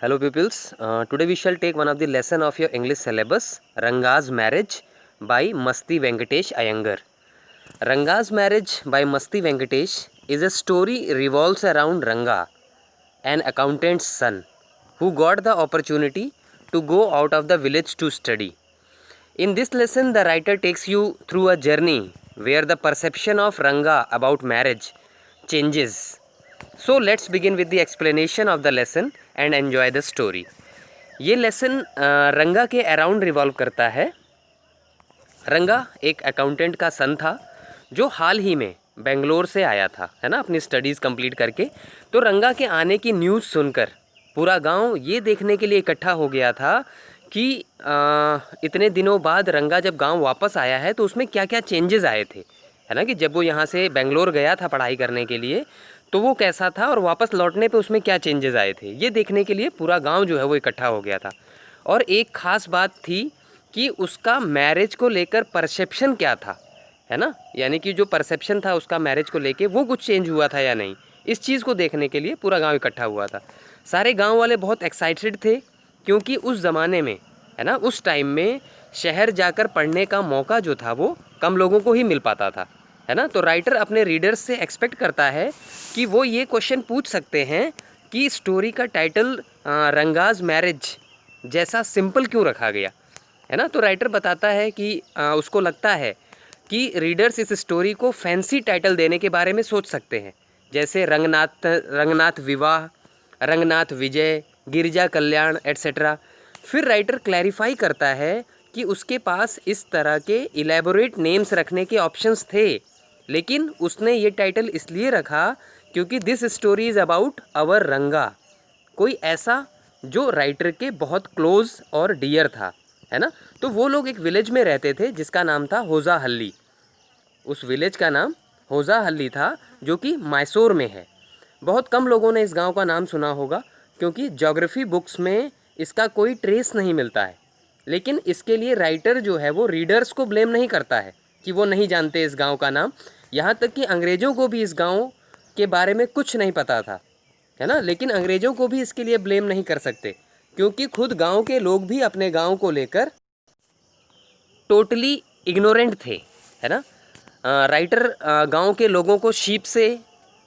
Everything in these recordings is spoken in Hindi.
Hello pupils, today we shall take one of the lesson of your English syllabus, Ranga's Marriage by Masti Venkatesh Iyengar. Ranga's Marriage by Masti Venkatesh is a story revolves around Ranga, an accountant's son, who got the opportunity to go out of the village to study. In this lesson, the writer takes you through a journey where the perception of Ranga about marriage changes. So let's begin with the explanation of the lesson and enjoy the story. ये लेसन रंगा के अराउंड रिवॉल्व करता है। रंगा एक अकाउंटेंट का सन था जो हाल ही में बेंगलोर से आया था, है ना, अपनी स्टडीज़ कंप्लीट करके। तो रंगा के आने की न्यूज़ सुनकर पूरा गांव ये देखने के लिए इकट्ठा हो गया था कि इतने दिनों बाद रंगा जब गांव वापस आया है तो उसमें क्या क्या चेंजेस आए थे, है ना, कि जब वो यहाँ से बेंगलोर गया था पढ़ाई करने के लिए तो वो कैसा था और वापस लौटने पे उसमें क्या चेंजेस आए थे, ये देखने के लिए पूरा गांव जो है वो इकट्ठा हो गया था। और एक ख़ास बात थी कि उसका मैरिज को लेकर परसेप्शन क्या था, है ना, यानी कि जो परसेप्शन था उसका मैरिज को लेके वो कुछ चेंज हुआ था या नहीं, इस चीज़ को देखने के लिए पूरा गांव इकट्ठा हुआ था। सारे गांव वाले बहुत एक्साइटेड थे क्योंकि उस ज़माने में, है ना, उस टाइम में शहर जाकर पढ़ने का मौका जो था वो कम लोगों को ही मिल पाता था, है ना। तो राइटर अपने रीडर्स से एक्सपेक्ट करता है कि वो ये क्वेश्चन पूछ सकते हैं कि स्टोरी का टाइटल रंगाज मैरिज जैसा सिंपल क्यों रखा गया, है ना। तो राइटर बताता है कि उसको लगता है कि रीडर्स इस स्टोरी को फैंसी टाइटल देने के बारे में सोच सकते हैं, जैसे रंगनाथ विवाह, रंगनाथ विजय, गिरिजा कल्याण एट्सेट्रा। फिर राइटर क्लैरिफाई करता है कि उसके पास इस तरह के इलेबोरेट नेम्स रखने के ऑप्शंस थे, लेकिन उसने ये टाइटल इसलिए रखा क्योंकि this story is about our रंगा, कोई ऐसा जो राइटर के बहुत क्लोज और डियर था, है ना। तो वो लोग एक विलेज में रहते थे जिसका नाम था होजा हल्ली। उस विलेज का नाम होजा हल्ली था जो कि मैसूर में है। बहुत कम लोगों ने इस गांव का नाम सुना होगा क्योंकि ज्योग्राफी बुक्स में इसका कोई ट्रेस नहीं मिलता है। लेकिन इसके लिए राइटर जो है वो रीडर्स को ब्लेम नहीं करता है कि वो नहीं जानते इस गांव का नाम। यहाँ तक कि अंग्रेज़ों को भी इस गांव के बारे में कुछ नहीं पता था, है ना। लेकिन अंग्रेज़ों को भी इसके लिए ब्लेम नहीं कर सकते क्योंकि खुद गांव के लोग भी अपने गांव को लेकर टोटली इग्नोरेंट थे, है ना। राइटर गांव के लोगों को शीप से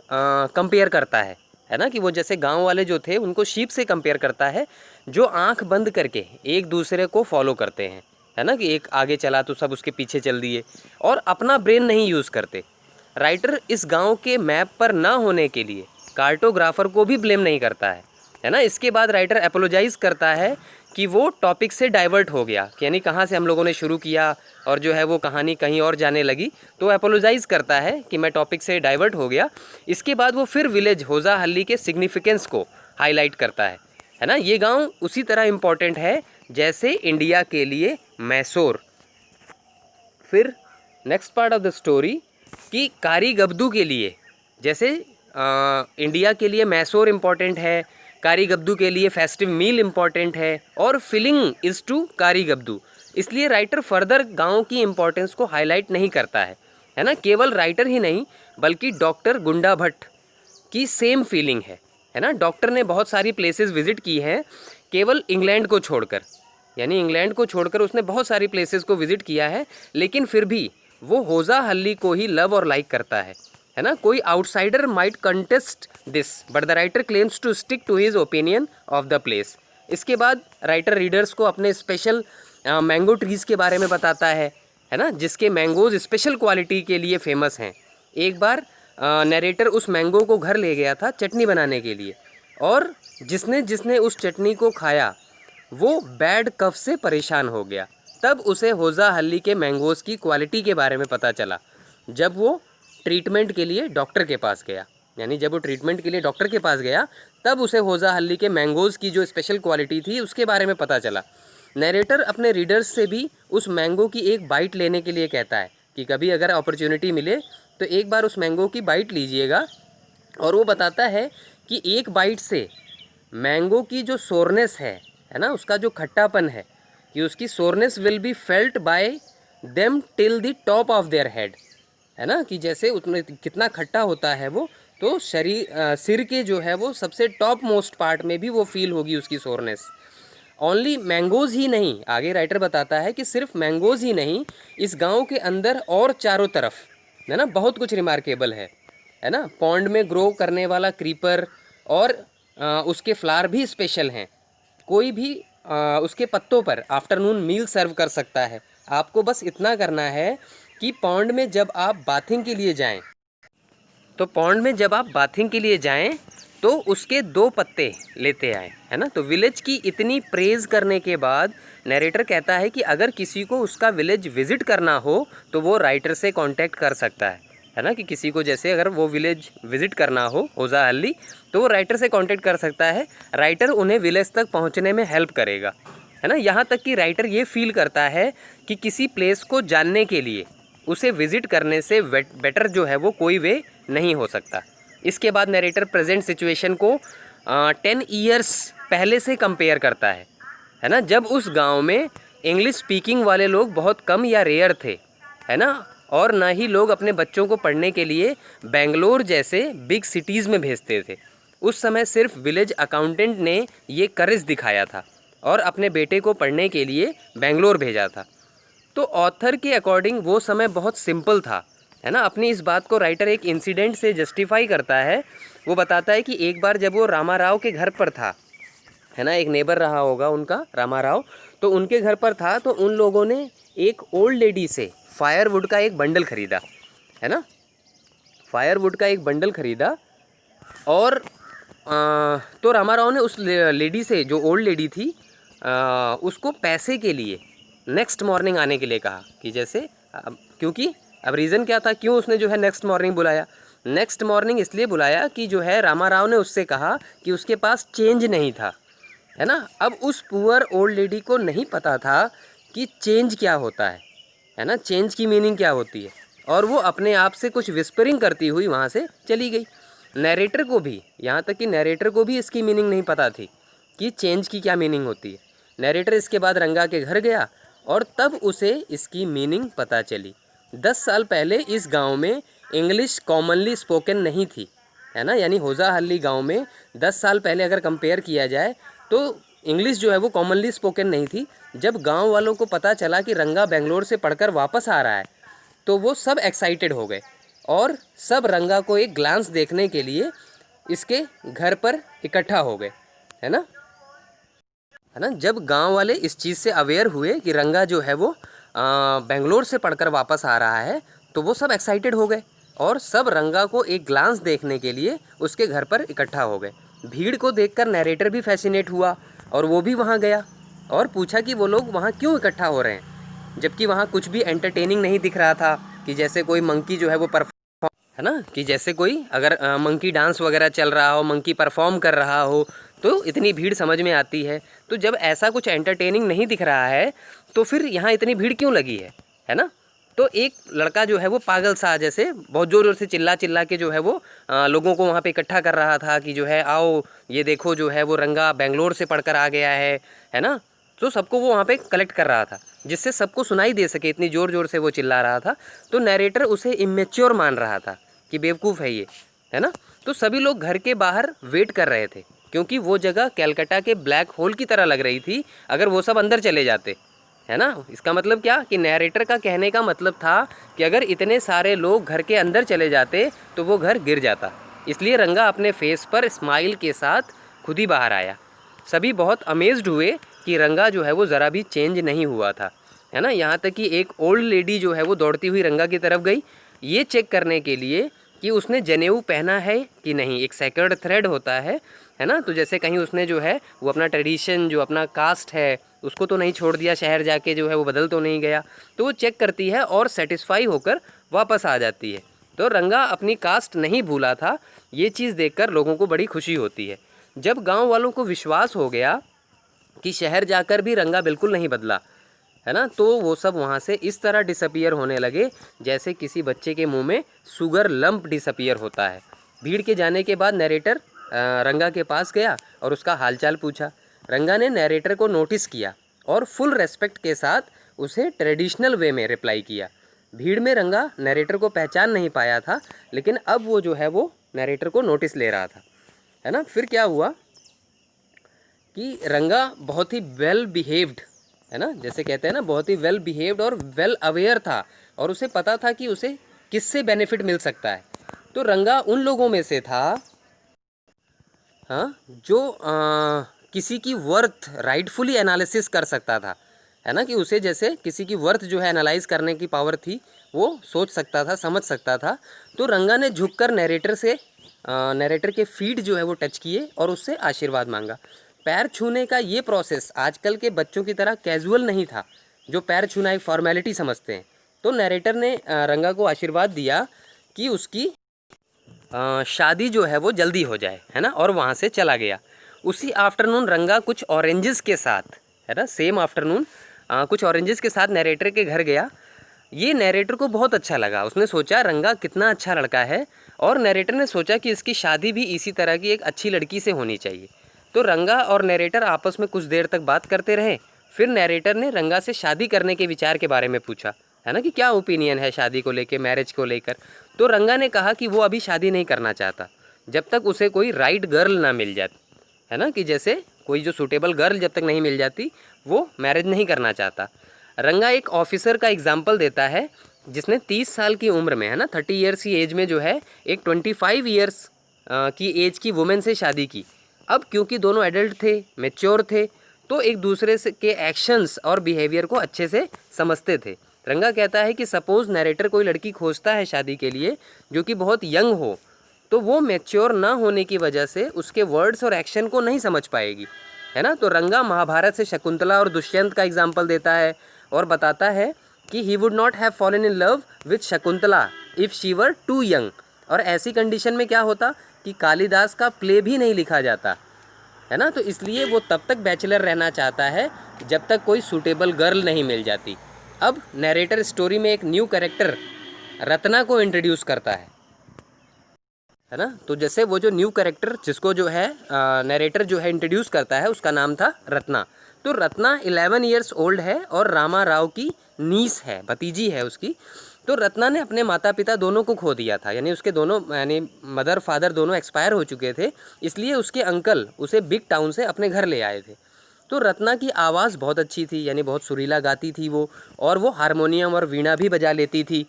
कंपेयर करता है ना, कि वो जैसे गांव वाले जो थे उनको शीप से कंपेयर करता है जो आंख बंद करके एक दूसरे को फॉलो करते हैं, है ना, कि एक आगे चला तो सब उसके पीछे चल दिए और अपना ब्रेन नहीं यूज़ करते। राइटर इस गांव के मैप पर ना होने के लिए कार्टोग्राफर को भी ब्लेम नहीं करता है ना। इसके बाद राइटर अपोलोजाइज़ करता है कि वो टॉपिक से डाइवर्ट हो गया, यानी कहाँ से हम लोगों ने शुरू किया और जो है वो कहानी कहीं और जाने लगी, तो अपोलोजाइज़ करता है कि मैं टॉपिक से डाइवर्ट हो गया। इसके बाद वो फिर विलेज होजा हल्ली के सिग्निफिकेंस को हाईलाइट करता है ना। ये गांव उसी तरह इम्पोर्टेंट है जैसे इंडिया के लिए मैसूर। फिर next part of the story कि कारी गब्दू के लिए जैसे इंडिया के लिए मैसूर इम्पॉर्टेंट है, कारी गब्दू के लिए फेस्टिव मील इम्पॉर्टेंट है और फिलिंग इज़ टू कारी गब्दू, इसलिए राइटर फर्दर गांव की इम्पोर्टेंस को हाईलाइट नहीं करता है ना। केवल राइटर ही नहीं बल्कि डॉक्टर गुंडा भट्ट की सेम फीलिंग है ना। डॉक्टर ने बहुत सारी प्लेसेस विज़िट की हैं केवल इंग्लैंड को छोड़कर, यानी इंग्लैंड को छोड़कर उसने बहुत सारी प्लेसेस को विज़िट किया है, लेकिन फिर भी वो होजा हल्ली को ही लव और लाइक करता है ना। कोई outsider might contest this but the writer claims to stick to his opinion of the place. इसके बाद राइटर रीडर्स को अपने स्पेशल मैंगो ट्रीज़ के बारे में बताता है ना, जिसके मैंगोज़ स्पेशल क्वालिटी के लिए फेमस हैं। एक बार नरेटर उस मैंगो को घर ले गया था चटनी बनाने के लिए, और जिसने जिसने उस चटनी को खाया वो बैड कफ से परेशान हो गया। तब उसे होजा हल्ली के मैंगोज़ की क्वालिटी के बारे में पता चला जब वो ट्रीटमेंट के लिए डॉक्टर के पास गया, यानी जब वो ट्रीटमेंट के लिए डॉक्टर के पास गया तब उसे होजा हल्ली के मैंगोज़ की जो स्पेशल क्वालिटी थी उसके बारे में पता चला। नरेटर अपने रीडर्स से भी उस मैंगो की एक बाइट लेने के लिए कहता है कि कभी अगर अपॉर्चुनिटी मिले तो एक बार उस मैंगो की बाइट लीजिएगा। और वो बताता है कि एक बाइट से मैंगो की जो सोरनेस है ना, उसका जो खट्टापन है, कि उसकी soreness will be felt by them till the top of their head, है ना, कि जैसे उसमें कितना खट्टा होता है वो, तो तो सिर के जो है वो सबसे टॉप मोस्ट पार्ट में भी वो फील होगी उसकी सोरनेस। ओनली मैंगोज़ ही नहीं, आगे राइटर बताता है कि सिर्फ मैंगोज़ ही नहीं, इस गांव के अंदर और चारों तरफ है ना बहुत कुछ रिमार्केबल है ना। पॉन्ड में ग्रो करने वाला क्रीपर और उसके फ्लावर भी स्पेशल हैं। कोई भी उसके पत्तों पर आफ्टरनून मील सर्व कर सकता है। आपको बस इतना करना है कि पॉन्ड में जब आप बाथिंग के लिए जाएं, तो पॉन्ड में जब आप बाथिंग के लिए जाएं तो उसके 2 पत्ते लेते आए, है ना। तो विलेज की इतनी प्रेज़ करने के बाद नरेटर कहता है कि अगर किसी को उसका विलेज विज़िट करना हो तो वो राइटर से कांटेक्ट कर सकता है ना। कि किसी को जैसे अगर वो विलेज विज़िट करना हो होजा हल्ली, तो वो राइटर से कांटेक्ट कर सकता है। राइटर उन्हें विलेज तक पहुंचने में हेल्प करेगा, है ना। यहाँ तक कि राइटर ये फील करता है कि किसी प्लेस को जानने के लिए उसे विज़िट करने से बेटर जो है वो कोई वे नहीं हो सकता। इसके बाद नरेटर प्रेजेंट सिचुएशन को 10 ईयर्स पहले से कंपेयर करता है ना। जब उस गांव में इंग्लिश स्पीकिंग वाले लोग बहुत कम या रेयर थे, है ना। और ना ही लोग अपने बच्चों को पढ़ने के लिए बेंगलोर जैसे बिग सिटीज़ में भेजते थे। उस समय सिर्फ विलेज अकाउंटेंट ने ये करेज दिखाया था और अपने बेटे को पढ़ने के लिए बेंगलोर भेजा था। तो ऑथर के अकॉर्डिंग वो समय बहुत सिंपल था, है ना। अपनी इस बात को राइटर एक इंसिडेंट से जस्टिफाई करता है। वो बताता है कि एक बार जब वो रामा राव के घर पर था, है ना, एक नेबर रहा होगा उनका रामा राव, तो उनके घर पर था, तो उन लोगों ने एक ओल्ड लेडी से फायरवुड का एक बंडल ख़रीदा, है ना। फायरवुड का एक बंडल ख़रीदा और तो रामा राव ने उस लेडी से, जो ओल्ड लेडी थी, उसको पैसे के लिए नेक्स्ट मॉर्निंग आने के लिए कहा कि जैसे क्योंकि अब रीज़न क्या था क्यों उसने जो है नेक्स्ट मॉर्निंग बुलाया। नेक्स्ट मॉर्निंग इसलिए बुलाया कि जो है रामा राव ने उससे कहा कि उसके पास चेंज नहीं था, है ना। अब उस पुअर ओल्ड लेडी को नहीं पता था कि चेंज क्या होता है ना, चेंज की मीनिंग क्या होती है। और वो अपने आप से कुछ विस्परिंग करती हुई वहाँ से चली गई। नरेटर को भी, यहाँ तक कि नरेटर को भी इसकी मीनिंग नहीं पता थी कि चेंज की क्या मीनिंग होती है। नरेटर इसके बाद रंगा के घर गया और तब उसे इसकी मीनिंग पता चली। 10 साल पहले इस गांव में इंग्लिश कॉमनली स्पोकन नहीं थी, है ना। यानी होजा हल्ली गांव में 10 साल पहले अगर कंपेयर किया जाए तो इंग्लिश जो है वो कॉमनली स्पोकन नहीं थी। जब गांव वालों को पता चला कि रंगा बेंगलोर से पढ़कर वापस आ रहा है तो वो सब एक्साइटेड हो गए और सब रंगा को एक ग्लांस देखने के लिए इसके घर पर इकट्ठा हो गए, है ना। जब गांव वाले इस चीज़ से अवेयर हुए कि रंगा जो है वो बेंगलोर से पढ़कर वापस आ रहा है, तो वो सब एक्साइटेड हो गए और सब रंगा को एक ग्लांस देखने के लिए उसके घर पर इकट्ठा हो गए। भीड़ को देखकर नरेटर भी फैसिनेट हुआ और वो भी वहाँ गया और पूछा कि वो लोग वहाँ क्यों इकट्ठा हो रहे हैं, जबकि वहाँ कुछ भी एंटरटेनिंग नहीं दिख रहा था। कि जैसे कोई मंकी जो है वो परफॉर्म, है ना, कि जैसे कोई अगर मंकी डांस वगैरह चल रहा हो, मंकी परफॉर्म कर रहा हो तो इतनी भीड़ समझ में आती है। तो जब ऐसा कुछ एंटरटेनिंग नहीं दिख रहा है तो फिर यहाँ इतनी भीड़ क्यों लगी है ना। तो एक लड़का जो है वो पागल सा जैसे बहुत ज़ोर ज़ोर से चिल्ला चिल्ला के जो है वो लोगों को वहाँ पे इकट्ठा कर रहा था कि जो है आओ ये देखो जो है वो रंगा बेंगलोर से पढ़कर आ गया है ना। तो सबको वो वहाँ पे कलेक्ट कर रहा था जिससे सबको सुनाई दे सके, इतनी ज़ोर ज़ोर से वो चिल्ला रहा था। तो नरेटर उसे इमेच्योर मान रहा था कि बेवकूफ़ है ये, है ना। तो सभी लोग घर के बाहर वेट कर रहे थे क्योंकि वो जगह कैलकाटा के ब्लैक होल की तरह लग रही थी अगर वो सब अंदर चले जाते, है ना। इसका मतलब क्या कि नरेटर का कहने का मतलब था कि अगर इतने सारे लोग घर के अंदर चले जाते तो वो घर गिर जाता। इसलिए रंगा अपने फेस पर स्माइल के साथ खुद ही बाहर आया। सभी बहुत अमेज्ड हुए कि रंगा जो है वो ज़रा भी चेंज नहीं हुआ था, है ना। यहाँ तक कि एक ओल्ड लेडी जो है वो दौड़ती हुई रंगा की तरफ गई ये चेक करने के लिए कि उसने जनेऊ पहना है कि नहीं। एक सेकंड थ्रेड होता है ना। तो जैसे कहीं उसने जो है वो अपना ट्रेडिशन, जो अपना कास्ट है, उसको तो नहीं छोड़ दिया, शहर जाके जो है वो बदल तो नहीं गया। तो वो चेक करती है और सेटिस्फाई होकर वापस आ जाती है। तो रंगा अपनी कास्ट नहीं भूला था, ये चीज़ देखकर लोगों को बड़ी खुशी होती है। जब गांव वालों को विश्वास हो गया कि शहर जाकर भी रंगा बिल्कुल नहीं बदला, है ना, तो वो सब वहाँ से इस तरह डिसअपियर होने लगे जैसे किसी बच्चे के मुंह में शुगर लंप डिसअपियर होता है। भीड़ के जाने के बाद नरेटर रंगा के पास गया और उसका हालचाल पूछा। रंगा ने नरेटर को नोटिस किया और फुल रेस्पेक्ट के साथ उसे ट्रेडिशनल वे में रिप्लाई किया। भीड़ में रंगा नरेटर को पहचान नहीं पाया था, लेकिन अब वो जो है वो नरेटर को नोटिस ले रहा था, है ना। फिर क्या हुआ कि रंगा बहुत ही वेल बिहेव्ड, है ना, जैसे कहते हैं ना, बहुत ही वेल बिहेव्ड और वेल अवेयर था, और उसे पता था कि उसे किससे बेनिफिट मिल सकता है। तो रंगा उन लोगों में से था, हाँ, जो किसी की वर्थ राइटफुली एनालिसिस कर सकता था, है ना, कि उसे जैसे किसी की वर्थ जो है एनालाइज करने की पावर थी, वो सोच सकता था, समझ सकता था। तो रंगा ने झुककर नरेटर के फीट जो है वो टच किए और उससे आशीर्वाद मांगा। पैर छूने का ये प्रोसेस आजकल के बच्चों की तरह कैजुअल नहीं था, जो पैर छूना एक फॉर्मेलिटी समझते हैं। तो नरेटर ने रंगा को आशीर्वाद दिया कि उसकी शादी जो है वो जल्दी हो जाए, है ना, और वहाँ से चला गया। उसी आफ्टरनून रंगा कुछ ऑरेंजेस के साथ, है ना, सेम आफ्टरनून कुछ ऑरेंजेस के साथ नरेटर के घर गया। ये नरेटर को बहुत अच्छा लगा, उसने सोचा रंगा कितना अच्छा लड़का है, और नरेटर ने सोचा कि इसकी शादी भी इसी तरह की एक अच्छी लड़की से होनी चाहिए। तो रंगा और नरेटर आपस में कुछ देर तक बात करते रहे। फिर नरेटर ने रंगा से शादी करने के विचार के बारे में पूछा, है ना, कि क्या ओपिनियन है शादी को लेकर, मैरिज को लेकर। तो रंगा ने कहा कि वो अभी शादी नहीं करना चाहता जब तक उसे कोई राइट गर्ल ना मिल जाती, है ना, कि जैसे कोई जो सूटेबल गर्ल जब तक नहीं मिल जाती वो मैरिज नहीं करना चाहता। रंगा एक ऑफिसर का एग्जाम्पल देता है जिसने 30 साल की उम्र में, है ना, 30 ईयर्स की एज में जो है एक 25 ईयर्स की एज की वुमेन से शादी की। अब क्योंकि दोनों एडल्ट थे, मेच्योर थे, तो एक दूसरे से के एक्शंस और बिहेवियर को अच्छे से समझते थे। रंगा कहता है कि सपोज़ नरेटर कोई लड़की खोजता है शादी के लिए जो कि बहुत यंग हो, तो वो मैच्योर ना होने की वजह से उसके वर्ड्स और एक्शन को नहीं समझ पाएगी, है ना। तो रंगा महाभारत से शकुंतला और दुष्यंत का एग्जाम्पल देता है और बताता है कि he would not have fallen in love with Shakuntala if she were too young. और ऐसी कंडीशन में क्या होता कि कालिदास का प्ले भी नहीं लिखा जाता, है ना। तो इसलिए वो तब तक बैचलर रहना चाहता है जब तक कोई सूटेबल गर्ल नहीं मिल जाती। अब नरेटर स्टोरी में एक न्यू कैरेक्टर रत्ना को इंट्रोड्यूस करता है ना। तो जैसे वो जो न्यू कैरेक्टर जिसको जो है नरेटर जो है इंट्रोड्यूस करता है उसका नाम था रत्ना। तो रत्ना 11 ईयर्स ओल्ड है और रामा राव की नीस है, भतीजी है उसकी। तो रत्ना ने अपने माता पिता दोनों को खो दिया था, यानी उसके दोनों, यानी मदर फादर दोनों एक्सपायर हो चुके थे। इसलिए उसके अंकल उसे बिग टाउन से अपने घर ले आए थे। तो रत्ना की आवाज़ बहुत अच्छी थी, यानी बहुत सुरीला गाती थी वो, और वो हारमोनियम और वीणा भी बजा लेती थी।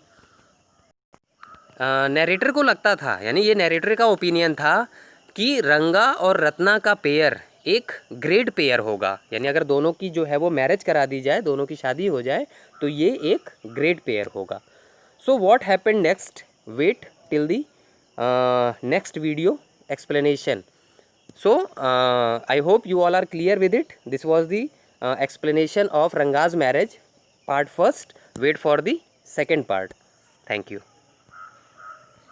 नरेटर को लगता था, यानी ये नरेटर का ओपिनियन था कि रंगा और रत्ना का पेयर एक ग्रेट पेयर होगा, यानी अगर दोनों की जो है वो मैरिज करा दी जाए, दोनों की शादी हो जाए, तो ये एक ग्रेट पेयर होगा। So what happened next, wait till the next video explanation. So I hope you all are clear with it. This was the explanation of Ranga's marriage part first. Wait for the second part. Thank you.